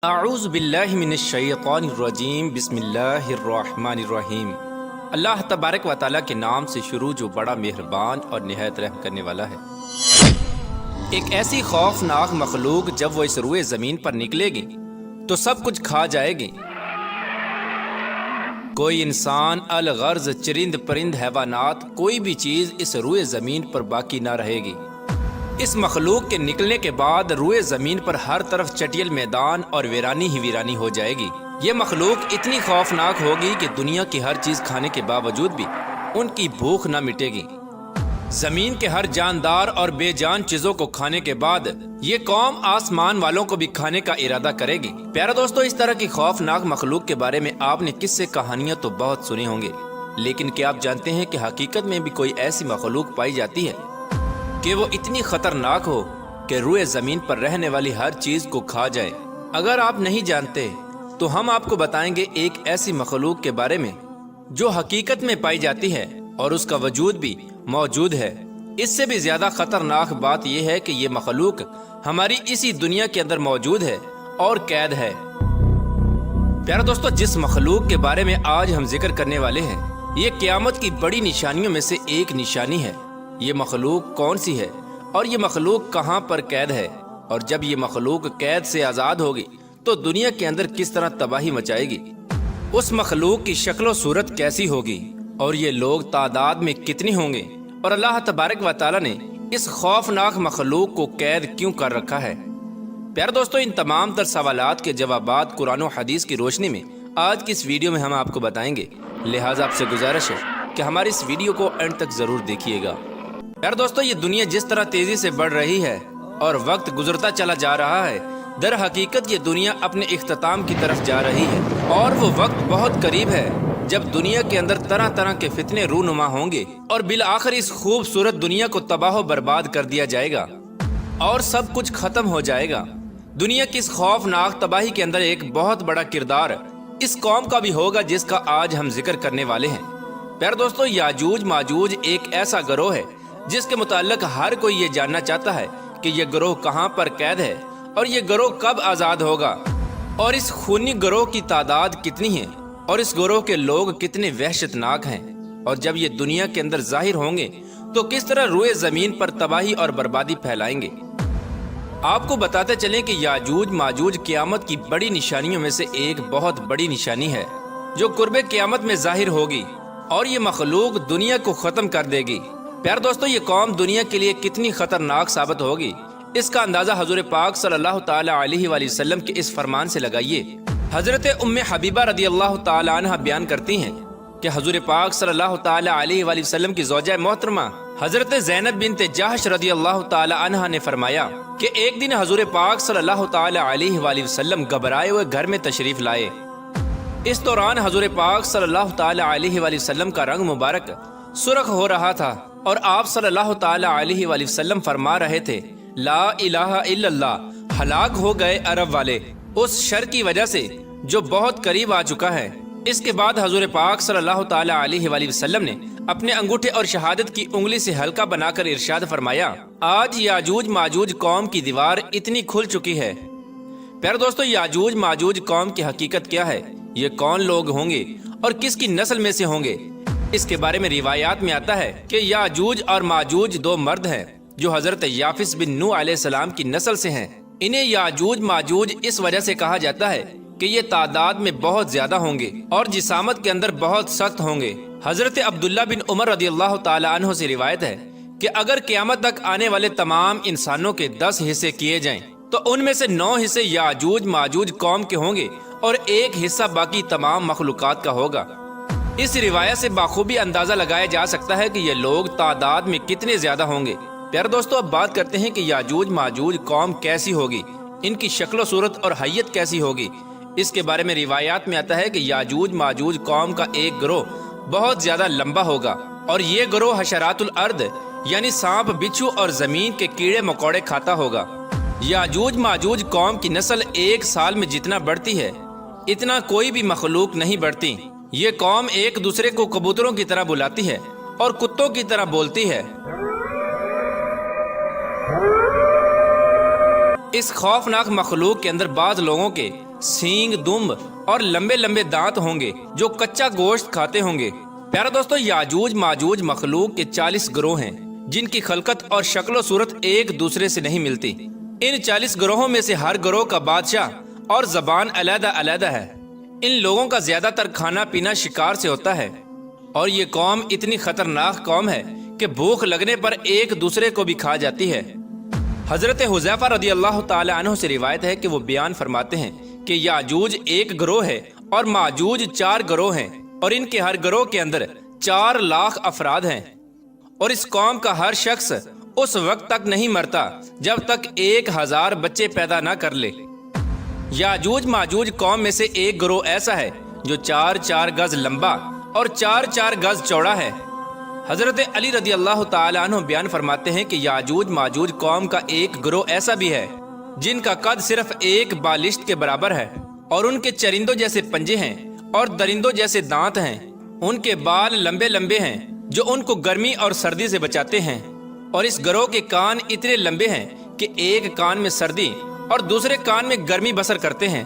اعوذ باللہ من الشیطان الرجیم بسم اللہ الرحمن الرحیم۔ اللہ تبارک و تعالیٰ کے نام سے شروع جو بڑا مہربان اور نہایت رحم کرنے والا ہے۔ ایک ایسی خوفناک مخلوق جب وہ اس روئے زمین پر نکلے گی تو سب کچھ کھا جائے گی۔ کوئی انسان، الغرض، چرند پرند، حیوانات، کوئی بھی چیز اس روئے زمین پر باقی نہ رہے گی۔ اس مخلوق کے نکلنے کے بعد روئے زمین پر ہر طرف چٹیل میدان اور ویرانی ہی ویرانی ہو جائے گی۔ یہ مخلوق اتنی خوفناک ہوگی کہ دنیا کی ہر چیز کھانے کے باوجود بھی ان کی بھوک نہ مٹے گی۔ زمین کے ہر جاندار اور بے جان چیزوں کو کھانے کے بعد یہ قوم آسمان والوں کو بھی کھانے کا ارادہ کرے گی۔ پیارے دوستو، اس طرح کی خوفناک مخلوق کے بارے میں آپ نے قصے کہانیاں تو بہت سنے ہوں گے، لیکن کیا آپ جانتے ہیں کہ حقیقت میں بھی کوئی ایسی مخلوق پائی جاتی ہے کہ وہ اتنی خطرناک ہو کہ روئے زمین پر رہنے والی ہر چیز کو کھا جائے؟ اگر آپ نہیں جانتے تو ہم آپ کو بتائیں گے ایک ایسی مخلوق کے بارے میں جو حقیقت میں پائی جاتی ہے اور اس کا وجود بھی موجود ہے۔ اس سے بھی زیادہ خطرناک بات یہ ہے کہ یہ مخلوق ہماری اسی دنیا کے اندر موجود ہے اور قید ہے۔ پیارے دوستو، جس مخلوق کے بارے میں آج ہم ذکر کرنے والے ہیں، یہ قیامت کی بڑی نشانیوں میں سے ایک نشانی ہے۔ یہ مخلوق کون سی ہے اور یہ مخلوق کہاں پر قید ہے؟ اور جب یہ مخلوق قید سے آزاد ہوگی تو دنیا کے اندر کس طرح تباہی مچائے گی؟ اس مخلوق کی شکل و صورت کیسی ہوگی اور یہ لوگ تعداد میں کتنی ہوں گے؟ اور اللہ تبارک و تعالیٰ نے اس خوفناک مخلوق کو قید کیوں کر رکھا ہے؟ پیارے دوستو، ان تمام تر سوالات کے جوابات قرآن و حدیث کی روشنی میں آج کی اس ویڈیو میں ہم آپ کو بتائیں گے، لہٰذا آپ سے گزارش ہے کہ ہماری اس ویڈیو کو اینڈ تک ضرور دیکھیے گا۔ یار دوستو، یہ دنیا جس طرح تیزی سے بڑھ رہی ہے اور وقت گزرتا چلا جا رہا ہے، در حقیقت یہ دنیا اپنے اختتام کی طرف جا رہی ہے، اور وہ وقت بہت قریب ہے جب دنیا کے اندر طرح طرح کے فتنے رونما ہوں گے اور بالآخر اس خوبصورت دنیا کو تباہ و برباد کر دیا جائے گا اور سب کچھ ختم ہو جائے گا۔ دنیا کی اس خوفناک تباہی کے اندر ایک بہت بڑا کردار اس قوم کا بھی ہوگا جس کا آج ہم ذکر کرنے والے ہیں۔ پیارے دوستو، یاجوج ماجوج ایک ایسا گروہ ہے جس کے متعلق ہر کوئی یہ جاننا چاہتا ہے کہ یہ گروہ کہاں پر قید ہے اور یہ گروہ کب آزاد ہوگا، اور اس خونی گروہ کی تعداد کتنی ہے اور اس گروہ کے لوگ کتنے وحشتناک ہیں، اور جب یہ دنیا کے اندر ظاہر ہوں گے تو کس طرح روئے زمین پر تباہی اور بربادی پھیلائیں گے۔ آپ کو بتاتے چلیں کہ یاجوج ماجوج قیامت کی بڑی نشانیوں میں سے ایک بہت بڑی نشانی ہے جو قرب قیامت میں ظاہر ہوگی، اور یہ مخلوق دنیا کو ختم کر دے گی۔ پیار دوستو، یہ قوم دنیا کے لیے کتنی خطرناک ثابت ہوگی، اس کا اندازہ حضور پاک صلی اللہ تعالی علیہ وآلہ وسلم کے اس فرمان سے لگائیے۔ حضرت ام حبیبہ رضی اللہ تعالی عنہ بیان کرتی ہیں کہ حضور پاک صلی اللہ تعالی علیہ وآلہ وسلم کی زوجہ محترمہ حضرت زینب بنت جحش رضی اللہ تعالی عنہ نے فرمایا کہ ایک دن حضور پاک صلی اللہ تعالی علیہ وآلہ وسلم گھبرائے ہوئے گھر میں تشریف لائے۔ اس دوران حضور پاک صلی اللہ تعالی علیہ وآلہ وسلم کا رنگ مبارک سرخ ہو رہا تھا، اور آپ صلی اللہ تعالی علیہ وآلہ وسلم فرما رہے تھے، لا الہ الا اللہ، ہلاک ہو گئے عرب والے اس شر کی وجہ سے جو بہت قریب آ چکا ہے۔ اس کے بعد حضور پاک صلی اللہ تعالی علیہ وآلہ وسلم نے اپنے انگوٹھے اور شہادت کی انگلی سے ہلکا بنا کر ارشاد فرمایا، آج یاجوج ماجوج قوم کی دیوار اتنی کھل چکی ہے۔ پیارے دوستو، یاجوج ماجوج قوم کی حقیقت کیا ہے، یہ کون لوگ ہوں گے اور کس کی نسل میں سے ہوں گے؟ اس کے بارے میں روایات میں آتا ہے کہ یاجوج اور ماجوج دو مرد ہیں جو حضرت یافس بن نوح علیہ السلام کی نسل سے ہیں۔ انہیں یاجوج ماجوج اس وجہ سے کہا جاتا ہے کہ یہ تعداد میں بہت زیادہ ہوں گے اور جسامت کے اندر بہت سخت ہوں گے۔ حضرت عبداللہ بن عمر رضی اللہ تعالی عنہ سے روایت ہے کہ اگر قیامت تک آنے والے تمام انسانوں کے 10 حصے کیے جائیں تو ان میں سے 9 حصے یاجوج ماجوج قوم کے ہوں گے اور ایک حصہ باقی تمام مخلوقات کا ہوگا۔ اس روایت سے بخوبی اندازہ لگایا جا سکتا ہے کہ یہ لوگ تعداد میں کتنے زیادہ ہوں گے۔ پیارے دوستو، اب بات کرتے ہیں کہ یاجوج ماجوج قوم کیسی ہوگی، ان کی شکل و صورت اور حیت کیسی ہوگی۔ اس کے بارے میں روایات میں آتا ہے کہ یاجوج ماجوج قوم کا ایک گروہ بہت زیادہ لمبا ہوگا، اور یہ گروہ حشرات الارض یعنی سانپ، بچھو اور زمین کے کیڑے مکوڑے کھاتا ہوگا۔ یاجوج ماجوج قوم کی نسل ایک سال میں جتنا بڑھتی ہے اتنا کوئی بھی مخلوق نہیں بڑھتی۔ یہ قوم ایک دوسرے کو کبوتروں کی طرح بلاتی ہے اور کتوں کی طرح بولتی ہے۔ اس خوفناک مخلوق کے اندر بعض لوگوں کے سینگ دم اور لمبے لمبے دانت ہوں گے جو کچا گوشت کھاتے ہوں گے۔ پیارا دوستو، یاجوج ماجوج مخلوق کے 40 گروہ ہیں جن کی خلقت اور شکل و صورت ایک دوسرے سے نہیں ملتی۔ ان 40 گروہوں میں سے ہر گروہ کا بادشاہ اور زبان علیحدہ علیحدہ ہے۔ ان لوگوں کا زیادہ تر کھانا پینا شکار سے ہوتا ہے، اور یہ قوم اتنی خطرناک قوم ہے کہ بھوک لگنے پر ایک دوسرے کو بھی کھا جاتی ہے۔ حضرت حذیفہ رضی اللہ تعالی عنہ سے روایت ہے کہ وہ بیان فرماتے ہیں کہ یاجوج ایک گروہ ہے اور ماجوج 4 گروہ ہیں، اور ان کے ہر گروہ کے اندر 4 لاکھ افراد ہیں، اور اس قوم کا ہر شخص اس وقت تک نہیں مرتا جب تک 1000 بچے پیدا نہ کر لے۔ یاجوج ماجوج قوم میں سے ایک گروہ ایسا ہے جو 4 گز لمبا اور 4 گز چوڑا ہے۔ حضرت علی رضی اللہ تعالی عنہ بیان فرماتے ہیں کہ یاجوج ماجوج قوم کا ایک گروہ ایسا بھی ہے جن کا قد صرف ایک بالشت کے برابر ہے، اور ان کے چرندوں جیسے پنجے ہیں اور درندوں جیسے دانت ہیں۔ ان کے بال لمبے لمبے ہیں جو ان کو گرمی اور سردی سے بچاتے ہیں، اور اس گروہ کے کان اتنے لمبے ہیں کہ ایک کان میں سردی اور دوسرے کان میں گرمی بسر کرتے ہیں۔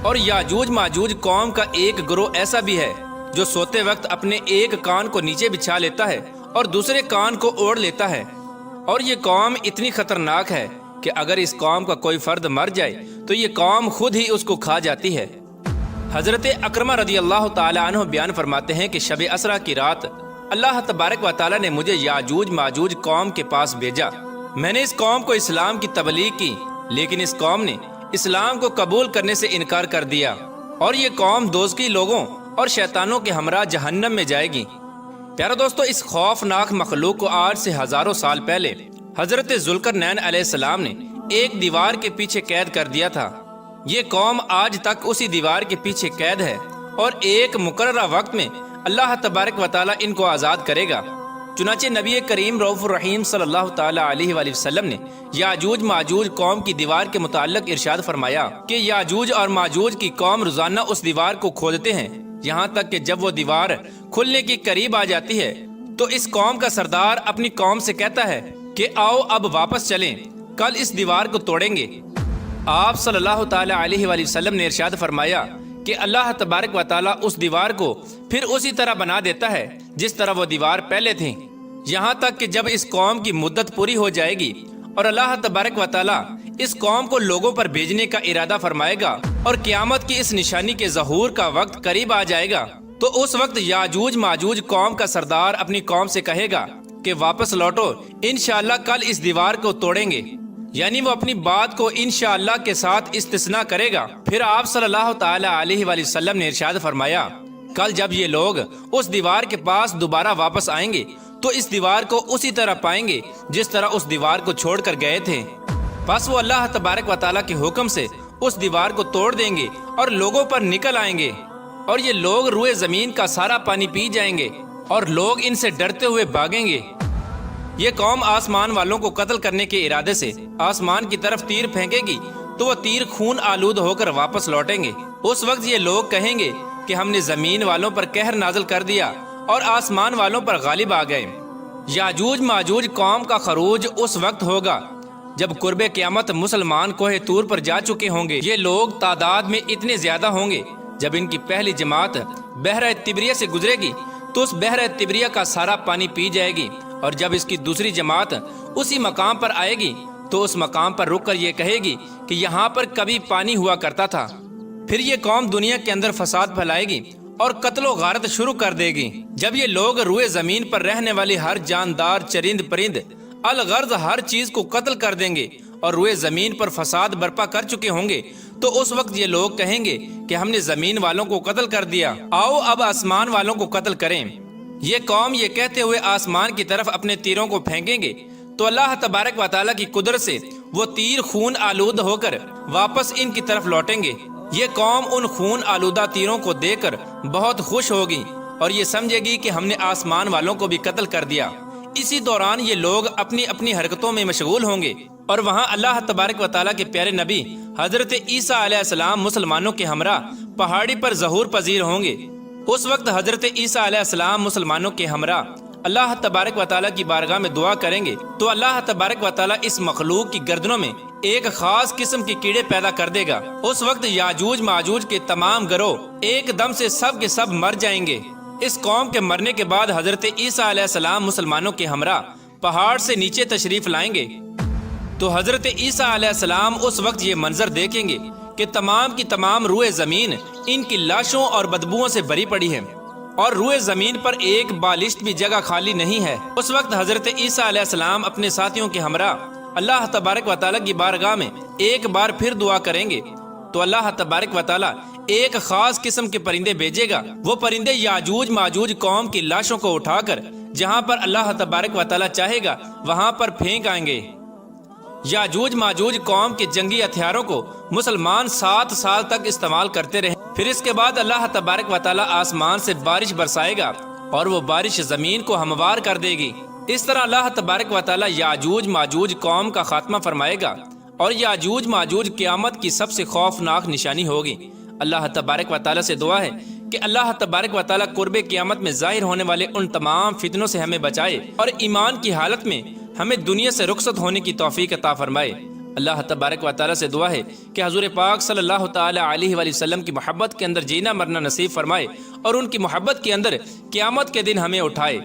اور یاجوج ماجوج قوم کا ایک گروہ ایسا بھی ہے جو سوتے وقت اپنے ایک کان کو نیچے بچھا لیتا ہے اور دوسرے کان کو اوڑھ لیتا ہے، اور یہ قوم اتنی خطرناک ہے کہ اگر اس قوم کا کوئی فرد مر جائے تو یہ قوم خود ہی اس کو کھا جاتی ہے۔ حضرت اکرمہ رضی اللہ تعالی عنہ بیان فرماتے ہیں کہ شب اسرا کی رات اللہ تبارک و تعالی نے مجھے یاجوج ماجوج قوم کے پاس بھیجا۔ میں نے اس قوم کو اسلام کی تبلیغ کی، لیکن اس قوم نے اسلام کو قبول کرنے سے انکار کر دیا، اور یہ قوم دوزخی لوگوں اور شیطانوں کے ہمراہ جہنم میں جائے گی۔ پیارا دوستو، اس خوفناک مخلوق کو آج سے ہزاروں سال پہلے حضرت ذوالقرنین علیہ السلام نے ایک دیوار کے پیچھے قید کر دیا تھا۔ یہ قوم آج تک اسی دیوار کے پیچھے قید ہے، اور ایک مقررہ وقت میں اللہ تبارک و تعالی ان کو آزاد کرے گا۔ چنانچہ نبی کریم رؤوف الرحیم صلی اللہ تعالی علیہ وآلہ وسلم نے یاجوج ماجوج قوم کی دیوار کے متعلق ارشاد فرمایا کہ یاجوج اور ماجوج کی قوم روزانہ اس دیوار کو کھودتے ہیں، یہاں تک کہ جب وہ دیوار کھلنے کی قریب آ جاتی ہے تو اس قوم کا سردار اپنی قوم سے کہتا ہے کہ آؤ اب واپس چلیں، کل اس دیوار کو توڑیں گے۔ آپ صلی اللہ تعالی علیہ وآلہ وسلم نے ارشاد فرمایا کہ اللہ تبارک و تعالی اس دیوار کو پھر اسی طرح بنا دیتا ہے جس طرح وہ دیوار پہلے تھی، یہاں تک کہ جب اس قوم کی مدت پوری ہو جائے گی اور اللہ تبارک و تعالی اس قوم کو لوگوں پر بھیجنے کا ارادہ فرمائے گا اور قیامت کی اس نشانی کے ظہور کا وقت قریب آ جائے گا، تو اس وقت یاجوج ماجوج قوم کا سردار اپنی قوم سے کہے گا کہ واپس لوٹو، انشاءاللہ کل اس دیوار کو توڑیں گے، یعنی وہ اپنی بات کو انشاءاللہ کے ساتھ استثناء کرے گا۔ پھر آپ صلی اللہ تعالی علیہ وآلہ وسلم نے ارشاد فرمایا کل جب یہ لوگ اس دیوار کے پاس دوبارہ واپس آئیں گے تو اس دیوار کو اسی طرح پائیں گے جس طرح اس دیوار کو چھوڑ کر گئے تھے۔ پس وہ اللہ تبارک و تعالیٰ کے حکم سے اس دیوار کو توڑ دیں گے اور لوگوں پر نکل آئیں گے، اور یہ لوگ روئے زمین کا سارا پانی پی جائیں گے اور لوگ ان سے ڈرتے ہوئے بھاگیں گے۔ یہ قوم آسمان والوں کو قتل کرنے کے ارادے سے آسمان کی طرف تیر پھینکے گی تو وہ تیر خون آلود ہو کر واپس لوٹیں گے۔ اس وقت یہ لوگ کہیں گے کہ ہم نے زمین والوں پر قہر نازل کر دیا اور آسمان والوں پر غالب آ گئے۔ یاجوج ماجوج قوم کا خروج اس وقت ہوگا جب قرب قیامت مسلمان کوہ طور پر جا چکے ہوں گے۔ یہ لوگ تعداد میں اتنے زیادہ ہوں گے، جب ان کی پہلی جماعت بحر تبریہ سے گزرے گی تو اس بحر تبریہ کا سارا پانی پی جائے گی، اور جب اس کی دوسری جماعت اسی مقام پر آئے گی تو اس مقام پر رک کر یہ کہے گی کہ یہاں پر کبھی پانی ہوا کرتا تھا۔ پھر یہ قوم دنیا کے اندر فساد پھیلائے گی اور قتل و غارت شروع کر دے گی۔ جب یہ لوگ روئے زمین پر رہنے والی ہر جاندار چرند پرند الغرض ہر چیز کو قتل کر دیں گے اور روئے زمین پر فساد برپا کر چکے ہوں گے، تو اس وقت یہ لوگ کہیں گے کہ ہم نے زمین والوں کو قتل کر دیا، آؤ اب آسمان والوں کو قتل کریں۔ یہ قوم یہ کہتے ہوئے آسمان کی طرف اپنے تیروں کو پھینکیں گے تو اللہ تبارک و تعالیٰ کی قدرت سے وہ تیر خون آلود ہو کر واپس ان کی طرف لوٹیں گے۔ یہ قوم ان خون آلودہ تیروں کو دیکھ کر بہت خوش ہوگی اور یہ سمجھے گی کہ ہم نے آسمان والوں کو بھی قتل کر دیا۔ اسی دوران یہ لوگ اپنی اپنی حرکتوں میں مشغول ہوں گے، اور وہاں اللہ تبارک و تعالیٰ کے پیارے نبی حضرت عیسیٰ علیہ السلام مسلمانوں کے ہمراہ پہاڑی پر ظہور پذیر ہوں گے۔ اس وقت حضرت عیسیٰ علیہ السلام مسلمانوں کے ہمراہ اللہ تبارک و تعالیٰ کی بارگاہ میں دعا کریں گے تو اللہ تبارک و تعالیٰ اس مخلوق کی گردنوں میں ایک خاص قسم کے کیڑے پیدا کر دے گا۔ اس وقت یاجوج ماجوج کے تمام گروہ ایک دم سے سب کے سب مر جائیں گے۔ اس قوم کے مرنے کے بعد حضرت عیسیٰ علیہ السلام مسلمانوں کے ہمراہ پہاڑ سے نیچے تشریف لائیں گے تو حضرت عیسیٰ علیہ السلام اس وقت یہ منظر دیکھیں گے کہ تمام کی تمام روئے زمین ان کی لاشوں اور بدبوؤں سے بھری پڑی ہے اور روئے زمین پر ایک بالشت بھی جگہ خالی نہیں ہے۔ اس وقت حضرت عیسیٰ علیہ السلام اپنے ساتھیوں کے ہمراہ اللہ تبارک و تعالیٰ کی بارگاہ میں ایک بار پھر دعا کریں گے تو اللہ تبارک و تعالیٰ ایک خاص قسم کے پرندے بھیجے گا۔ وہ پرندے یاجوج ماجوج قوم کی لاشوں کو اٹھا کر جہاں پر اللہ تبارک و تعالیٰ چاہے گا وہاں پر پھینک آئیں گے۔ یاجوج ماجوج قوم کے جنگی ہتھیاروں کو مسلمان 7 سال تک استعمال کرتے رہے۔ پھر اس کے بعد اللہ تبارک و تعالیٰ آسمان سے بارش برسائے گا اور وہ بارش زمین کو ہموار کر دے گی۔ اس طرح اللہ تبارک و تعالیٰ یاجوج ماجوج قوم کا خاتمہ فرمائے گا اور یاجوج ماجوج قیامت کی سب سے خوفناک نشانی ہوگی۔ اللہ تبارک و تعالیٰ سے دعا ہے کہ اللہ تبارک و تعالیٰ قرب قیامت میں ظاہر ہونے والے ان تمام فتنوں سے ہمیں بچائے اور ایمان کی حالت میں ہمیں دنیا سے رخصت ہونے کی توفیق عطا فرمائے۔ اللہ تبارک و تعالیٰ سے دعا ہے کہ حضور پاک صلی اللہ تعالی علیہ وآلہ وسلم کی محبت کے اندر جینا مرنا نصیب فرمائے اور ان کی محبت کے اندر قیامت کے دن ہمیں اٹھائے۔